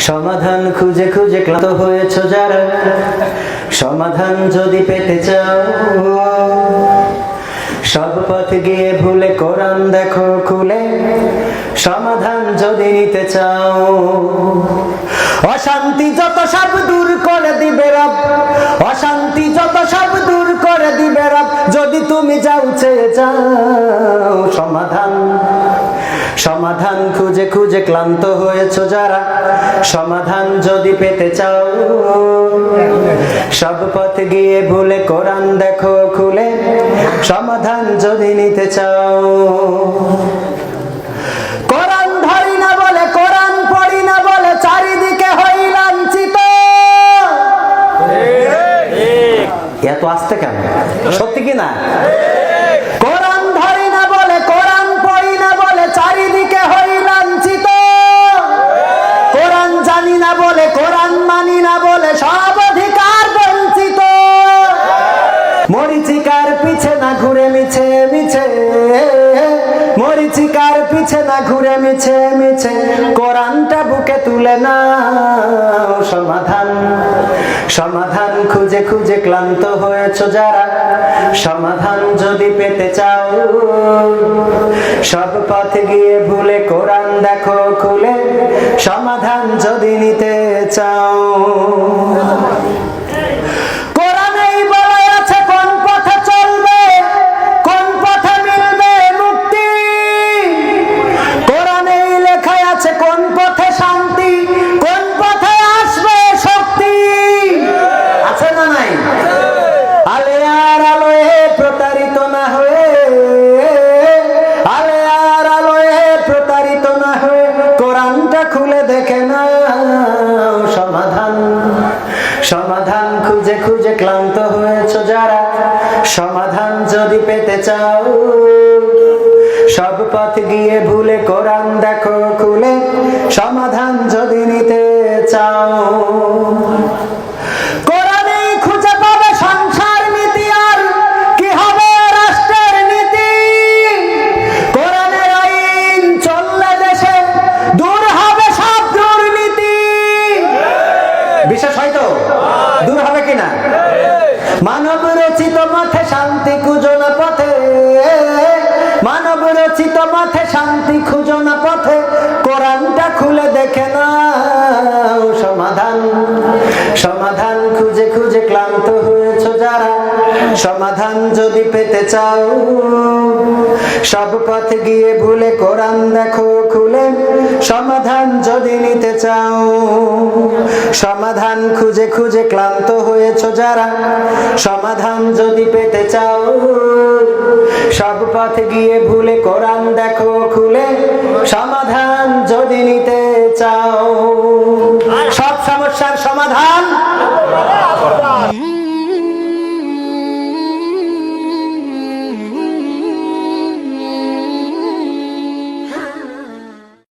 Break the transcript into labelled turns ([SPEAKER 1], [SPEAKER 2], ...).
[SPEAKER 1] সমাধান খুঁজে খুঁজে ক্লান্ত হয়েছো যারা, সমাধান যদি পেতে চাও, সব পথ গিয়ে ভুলে কোরআন দেখো খুলে, সমাধান যদি নিতে চাও। অশান্তি যত সব দূর করে দিবে রব, অশান্তি যত সব দূর করে দিবে রব, যদি তুমি যাও চেয়ে যাও। সমাধান সমাধান খুঁজে খুঁজে ক্লান্ত হয়েছো যারা, সমাধান যদি পেতে চাও, সব পথ গিয়ে ভুলে কোরআন দেখো খুলে, সমাধান যদি নিতে চাও। কোরআন ধরি না বলে, কোরআন পড়ি না বলে, চারিদিকে হই লাঞ্ছিত। এত আসতে কেন? সত্যি কি না? কোরআন ধরি না বলে, কোরআন পড়ি না বলে, চারিদিকে হই লাঞ্ছিত। কোরআন জানি না বলে, কোরআন মানি না বলে, সব অধিকার বঞ্চিত। মরিচিকার পিছে না ঘুরে মিছে মিছে, মরিচিকার পিছে না ঘুরে মিছে মিছে, কোরআনটা বুকে তুলে নাও। সমাধান সমাধান খুঁজে খুঁজে ক্লান্ত হয়েছো যারা, সমাধান যদি পেতে চাও, সব পথে গিয়ে ভুলে কোরআন দেখো খুলে, সমাধান যদি নিতে চাও। কোরআনেই বলা আছে কোন পথে চলবে, কোন পথে মিলবে মুক্তি। কোরআনেই লেখা আছে কোন পথে শান্তি, কোন পথে আসবে শক্তি। আছে না নাই? আলে আর আলোয় প্রতারিত না হয়ে, আলে আর আলোয় প্রতারিত না হয়ে, কোরআনটা খুলে দেখে নাও। সমাধান সমাধান খুঁজে খুঁজে ক্লান্ত হয়েছো যারা, সমাধান যদি পেতে চাও, সব পথ গিয়ে ভুলে কোরআন দেখো খুলে, সমাধান যদি নিতে চাও। কোরআনেই খুঁজে পাবে সংসার নীতি, আর কি হবে রাষ্ট্রের নীতি। কোরআনের আইন চললে দেশে দূর হবে সব দুর্নীতি। বিশেষ হয়তো দূর হবে কিনা? মানব রচিত মাঠে শান্তি খুঁজো না পথে, মানব রচিত মাঠে শান্তি খুঁজো না পথে, কোরআনটা খুলে দেখে নাও। সমাধান সমাধান খুঁজে খুঁজে ক্লান্ত হয়েছো যারা, সমাধান যদি পেতে চাও, সব পথ গিয়ে ভুলে কোরআন দেখো খুলে, সমাধান যদি নিতে চাও। সমাধান খুঁজে খুঁজে ক্লান্ত হয়েছো যারা, সমাধান যদি পেতে চাও, সব পথ গিয়ে ভুলে কোরআন দেখো খুলে, সমাধান যদি নিতে চাও। সব সমস্যার সমাধান